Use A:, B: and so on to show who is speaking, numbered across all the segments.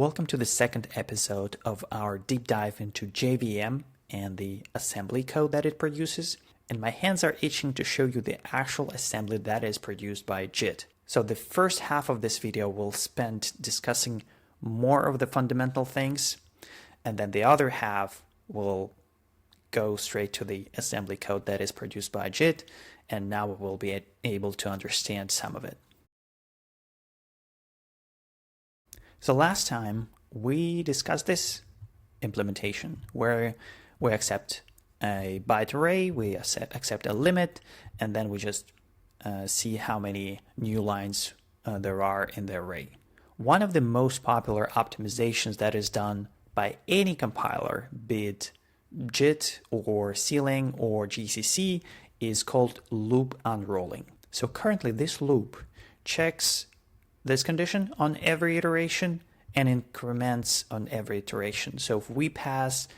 A: Welcome to the second episode of our deep dive into JVM and the assembly code that it produces. And my hands are itching to show you the actual assembly that is produced by JIT. So the first half of this video will spend discussing more of the fundamental things, and then the other half will go straight to the assembly code that is produced by JIT, and now we will be able to understand some of it. So last time we discussed this implementation where we accept a byte array, we accept a limit, and then we just see how many new lines there are in the array. One of the most popular optimizations that is done by any compiler, be it JIT or Ceiling or GCC, is called loop unrolling. So currently this loop checks this condition on every iteration and increments on every iteration. So if we pass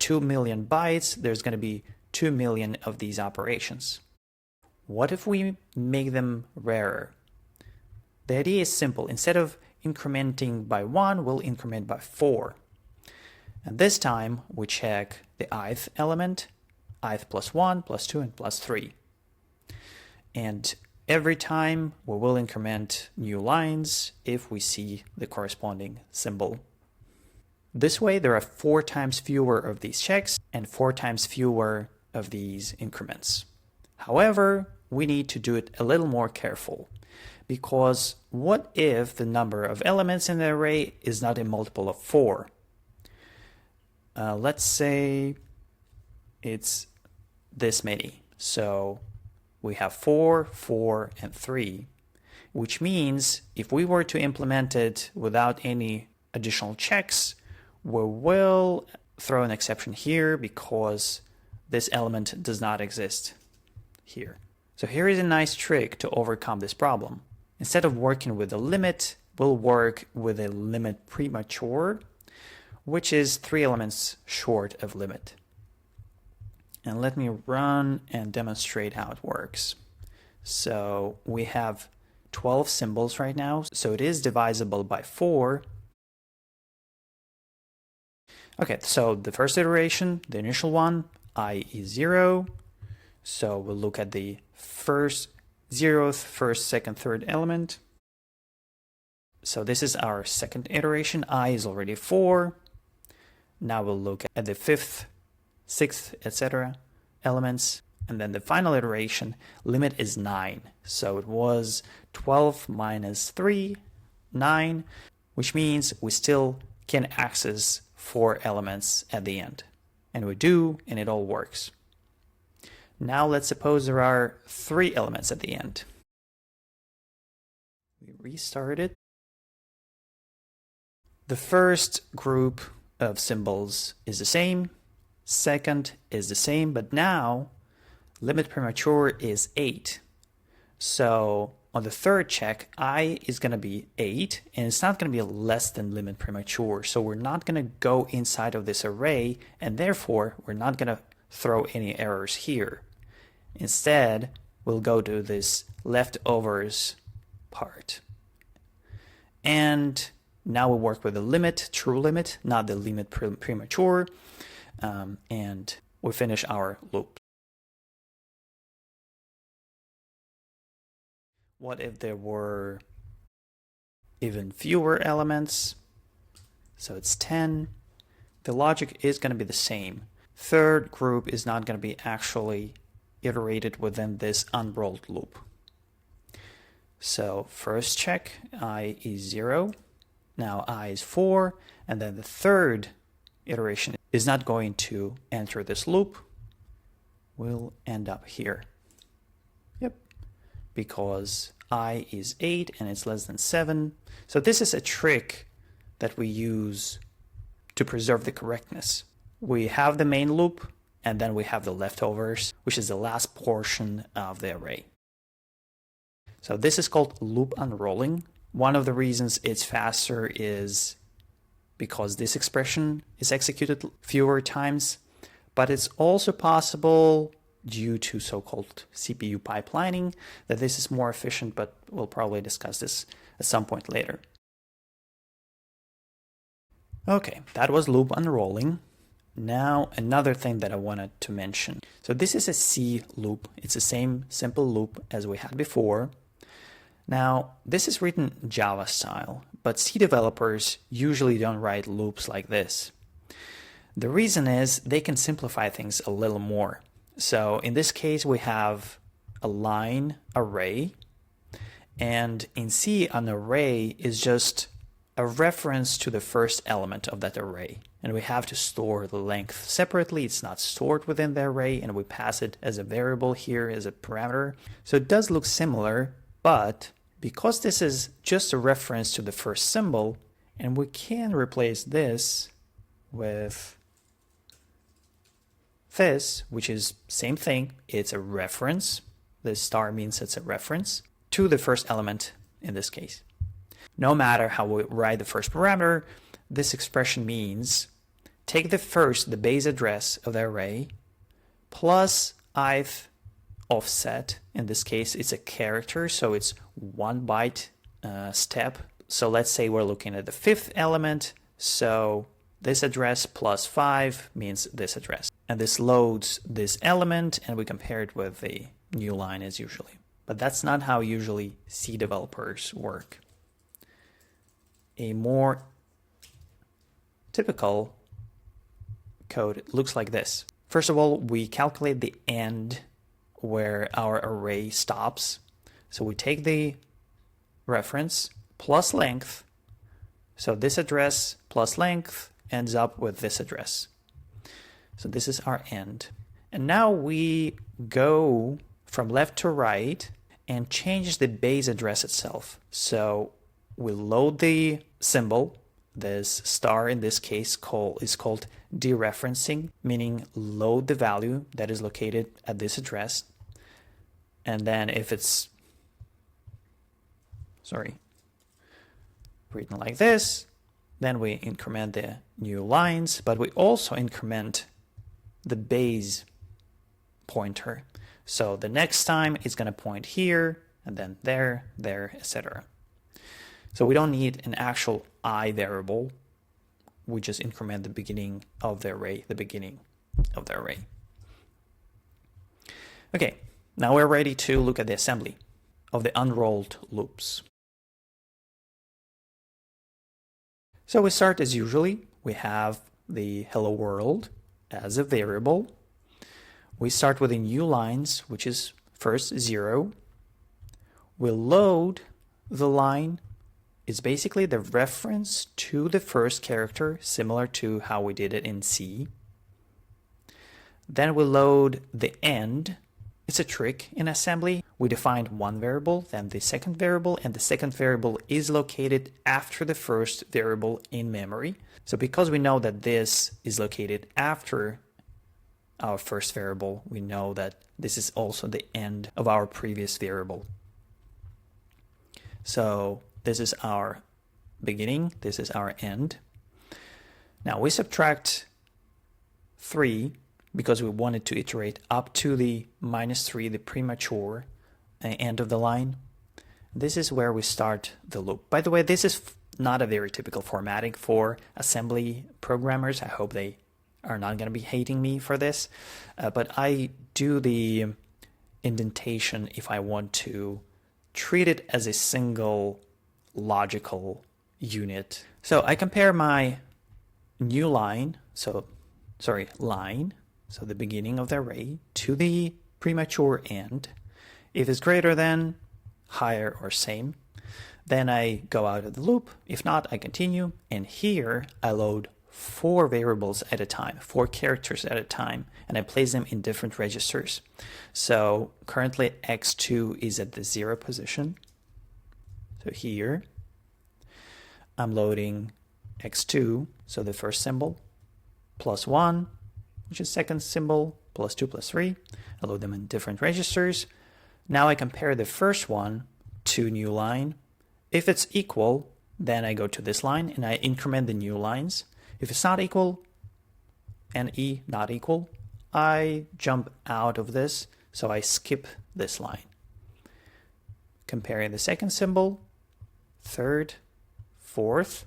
A: 2 million bytes, there's going to be 2 million of these operations. What if we make them rarer? The idea is simple. Instead of incrementing by 1, we'll increment by 4. And this time we check the ith element, ith plus 1, plus 2, and plus 3. And every time we will increment new lines if we see the corresponding symbol. This way there are 4 times fewer of these checks and 4 times fewer of these increments. However, we need to do it a little more careful, because what if the number of elements in the array is not a multiple of 4? Let's say it's this many. So we have 4, 4, and 3, which means if we were to implement it without any additional checks, we will throw an exception here because this element does not exist here. So here is a nice trick to overcome this problem. Instead of working with a limit, we'll work with a limit premature, which is 3 elements short of limit. And let me run and demonstrate how it works. So we have 12 symbols right now, so it is divisible by 4. Okay, so the first iteration, the initial one, I is 0. So we'll look at the first, 0th, first, second, third element. So this is our second iteration, I is already 4. Now we'll look at the 5th, 6th, etc. elements, and then the final iteration, limit is 9. So it was 12 minus 3, 9, which means we still can access 4 elements at the end. And we do, and it all works. Now let's suppose there are 3 elements at the end. We restart it. The first group of symbols is the same. Second is the same, but now limit premature is 8. So on the third check, I is going to be 8, and it's not going to be less than limit premature. So we're not going to go inside of this array, and therefore we're not going to throw any errors here. Instead, we'll go to this leftovers part. And now we work with the limit, true limit, not the limit premature. And we finish our loop. What if there were even fewer elements? So it's 10. The logic is going to be the same. Third group is not going to be actually iterated within this unrolled loop. So first check, I is 0. Now I is 4. And then the third iteration is not going to enter this loop. We'll end up here. Yep. Because I is 8 and it's less than 7. So this is a trick that we use to preserve the correctness. We have the main loop, and then we have the leftovers, which is the last portion of the array. So this is called loop unrolling. One of the reasons it's faster is because this expression is executed fewer times, but it's also possible due to so-called CPU pipelining that this is more efficient, but we'll probably discuss this at some point later. Okay, that was loop unrolling. Now another thing that I wanted to mention. So this is a C loop. It's the same simple loop as we had before. Now this is written Java style, but C developers usually don't write loops like this. The reason is they can simplify things a little more. So in this case we have a line array, and in C an array is just a reference to the first element of that array. And we have to store the length separately. It's not stored within the array, and we pass it as a variable here as a parameter. So it does look similar, but because this is just a reference to the first symbol, and we can replace this with this, which is same thing. It's a reference. The star means it's a reference to the first element in this case. No matter how we write the first parameter, this expression means take the base address of the array plus ith offset. In this case, it's a character, so it's 1 byte step. So let's say we're looking at the 5th element. So this address plus 5 means this address. And this loads this element, and we compare it with the new line as usually. But that's not how usually C developers work. A more typical code looks like this. First of all, we calculate the end where our array stops. So we take the reference plus length. So this address plus length ends up with this address. So this is our end. And now we go from left to right and change the base address itself. So we load the symbol. This star in this case is called dereferencing, meaning load the value that is located at this address. And then if it's, written like this, then we increment the new lines, but we also increment the base pointer. So the next time it's going to point here, and then there, etc. So we don't need an actual I variable. We just increment the beginning of the array, Okay, now we're ready to look at the assembly of the unrolled loops. So we start as usually. We have the hello world as a variable. We start with the new lines, which is first 0. We'll load the line. It's basically the reference to the first character, similar to how we did it in C. Then we load the end. It's a trick in assembly. We defined one variable, then the second variable, and the second variable is located after the first variable in memory. So because we know that this is located after our first variable, we know that this is also the end of our previous variable. So this is our beginning, this is our end. Now we subtract 3 because we wanted to iterate up to the -3, the premature end of the line. This is where we start the loop. By the way, this is not a very typical formatting for assembly programmers. I hope they are not going to be hating me for this, but I do the indentation if I want to treat it as a single logical unit. So I compare my new line, so the beginning of the array, to the premature end. If it's greater than, higher, or same, then I go out of the loop. If not, I continue, and here I load 4 variables at a time, 4 characters at a time, and I place them in different registers. So currently x2 is at the 0 position. So here I'm loading x2, so the first symbol, +1, which is second symbol, +2, +3. I load them in different registers. Now I compare the first one to new line. If it's equal, then I go to this line and I increment the new lines. If it's not equal, NE not equal, I jump out of this, so I skip this line. Comparing the second symbol, third, fourth,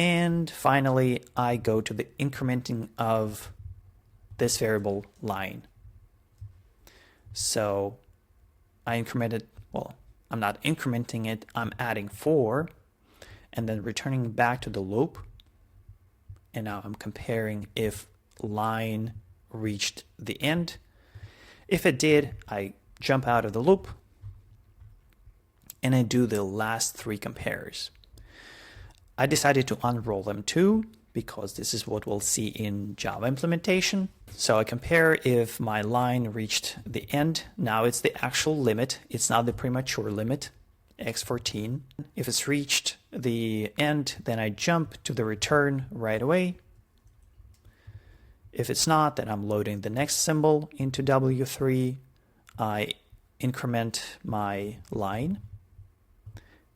A: And finally, I go to the incrementing of this variable line. So I incremented, well, I'm not incrementing it, I'm adding 4 and then returning back to the loop. And now I'm comparing if line reached the end. If it did, I jump out of the loop and I do the last 3 compares. I decided to unroll them too, because this is what we'll see in Java implementation. So I compare if my line reached the end. Now it's the actual limit. It's not the premature limit, x14. If it's reached the end, then I jump to the return right away. If it's not, then I'm loading the next symbol into W3. I increment my line.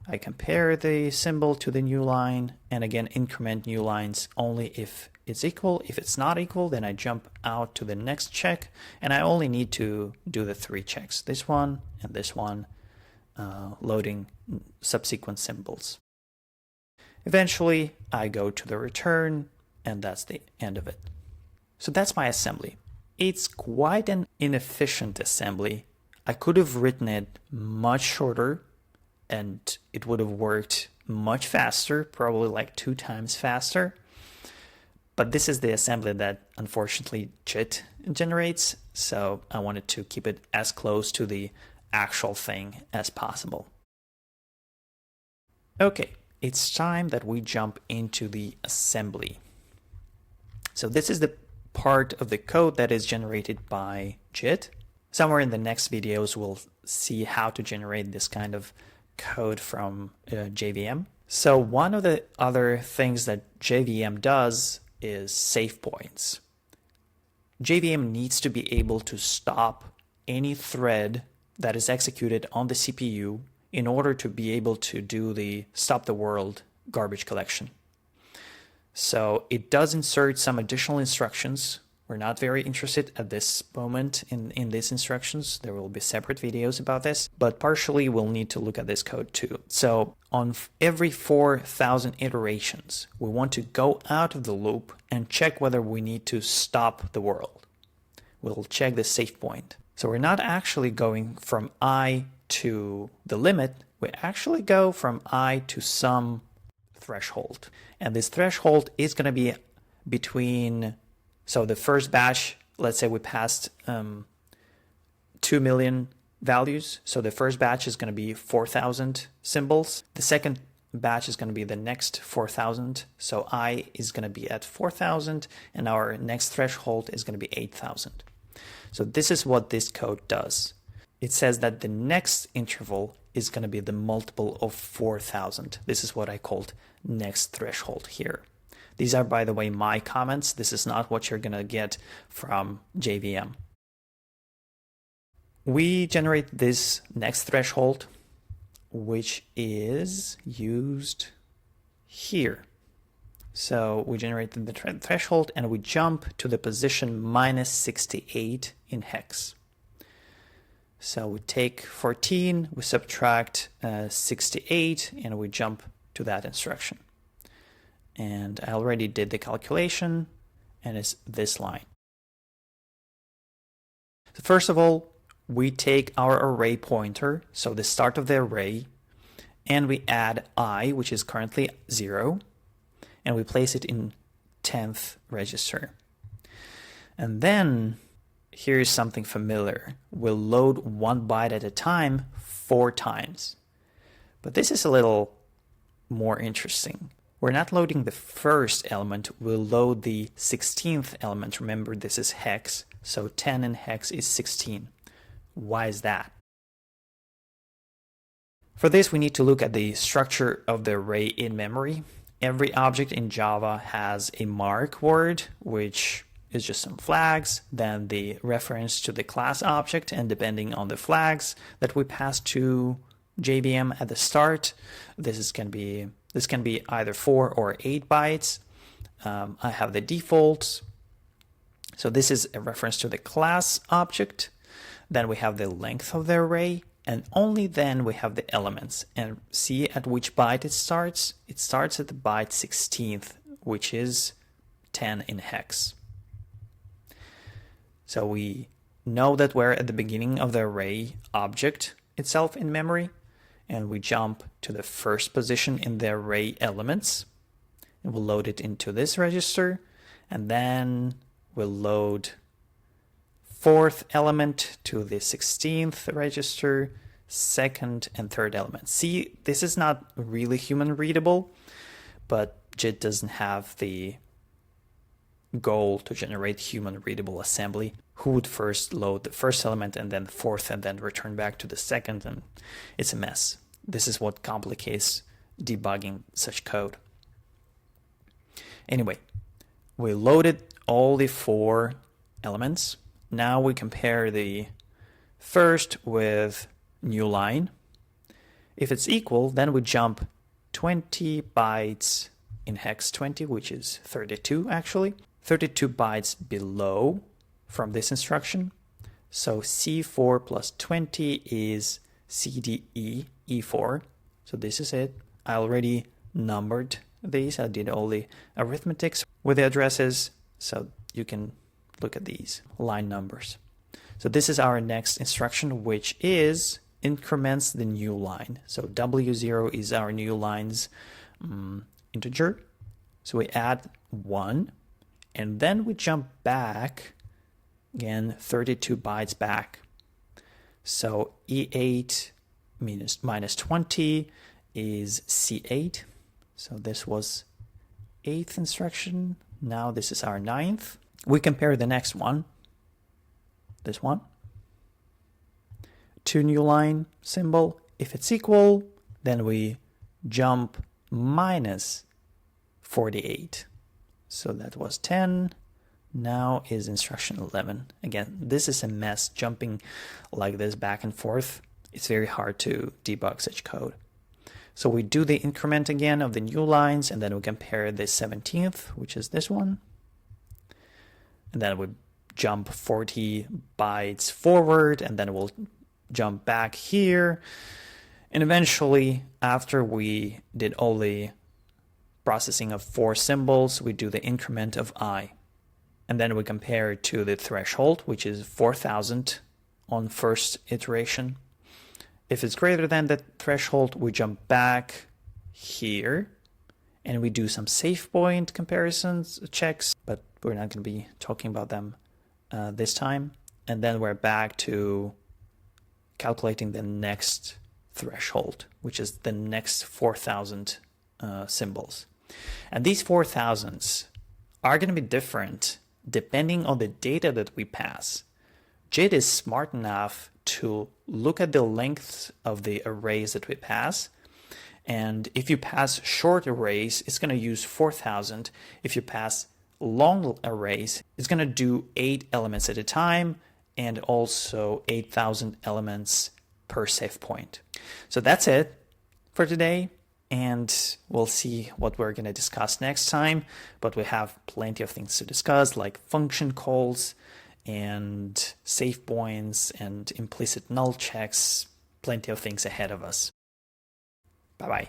A: I compare the symbol to the new line, and again increment new lines only if it's equal. If it's not equal, then I jump out to the next check, and I only need to do the 3 checks, this one and this one, loading subsequent symbols. Eventually, I go to the return, and that's the end of it. So that's my assembly. It's quite an inefficient assembly. I could have written it much shorter, and it would have worked much faster, probably like 2 times faster. But this is the assembly that unfortunately JIT generates, so I wanted to keep it as close to the actual thing as possible. Okay, it's time that we jump into the assembly. So this is the part of the code that is generated by JIT. Somewhere in the next videos, we'll see how to generate this kind of code from JVM. So one of the other things that JVM does is save points. JVM needs to be able to stop any thread that is executed on the CPU in order to be able to do the stop the world garbage collection. So it does insert some additional instructions. We're not very interested at this moment in these instructions. There will be separate videos about this, but partially we'll need to look at this code too. So on every 4,000 iterations, we want to go out of the loop and check whether we need to stop the world. We'll check the save point. So we're not actually going from I to the limit. We actually go from I to some threshold. And this threshold is going to be between, so the first batch, let's say we passed 2 million values. So the first batch is going to be 4,000 symbols. The second batch is going to be the next 4,000. So I is going to be at 4,000 and our next threshold is going to be 8,000. So this is what this code does. It says that the next interval is going to be the multiple of 4,000. This is what I called next threshold here. These are, by the way, my comments. This is not what you're going to get from JVM. We generate this next threshold, which is used here. So we generated the threshold and we jump to the position -68 in hex. So we take 14, we subtract 68, and we jump to that instruction. And I already did the calculation, and it's this line. So first of all, we take our array pointer, so the start of the array, and we add I, which is currently 0, and we place it in 10th register. And then here's something familiar. We'll load 1 byte at a time 4 times. But this is a little more interesting. We're not loading the first element, we'll load the 16th element. Remember, this is hex, so 10 in hex is 16. Why is that? For this, we need to look at the structure of the array in memory. Every object in Java has a mark word, which is just some flags, then the reference to the class object, and depending on the flags that we pass to JVM at the start, this can be either 4 or 8 bytes. I have the defaults. So this is a reference to the class object. Then we have the length of the array, and only then we have the elements. And see at which byte it starts? It starts at the byte 16th, which is 10 in hex. So we know that we're at the beginning of the array object itself in memory, and we jump to the first position in the array elements, and we'll load it into this register, and then we'll load fourth element to the 16th register, second and third element. See, this is not really human readable, but JIT doesn't have the goal to generate human readable assembly. Who would first load the first element and then fourth and then return back to the second, and it's a mess. This is what complicates debugging such code. Anyway, we loaded all the 4 elements. Now we compare the first with new line. If it's equal, then we jump 20 bytes in hex 20, which is 32 actually, 32 bytes below from this instruction. So C4 plus 20 is CDE E4. So this is it. I already numbered these. I did all the arithmetics with the addresses, so you can look at these line numbers. So this is our next instruction, which is increments the new line. So W0 is our new line's integer. So we add 1, and then we jump back again 32 bytes back. So E8 minus 20 is C8. So this was 8th instruction. Now this is our 9th. We compare the next one, this one, to new line symbol. If it's equal, then we jump minus 48. So that was 10. Now is instruction 11. Again, this is a mess, jumping like this back and forth. It's very hard to debug such code. So we do the increment again of the new lines, and then we compare the 17th, which is this one. And then we jump 40 bytes forward, and then we'll jump back here. And eventually, after we did all the processing of 4 symbols, we do the increment of I. And then we compare it to the threshold, which is 4000 on first iteration. If it's greater than the threshold, we jump back here and we do some save point comparisons, checks, but we're not going to be talking about them this time. And then we're back to calculating the next threshold, which is the next 4000 symbols. And these 4000s are going to be different depending on the data that we pass. JIT is smart enough to look at the length of the arrays that we pass. And if you pass short arrays, it's going to use 4000. If you pass long arrays, it's going to do 8 elements at a time and also 8000 elements per save point. So that's it for today. And we'll see what we're going to discuss next time. But we have plenty of things to discuss, like function calls and save points and implicit null checks. Plenty of things ahead of us. Bye-bye.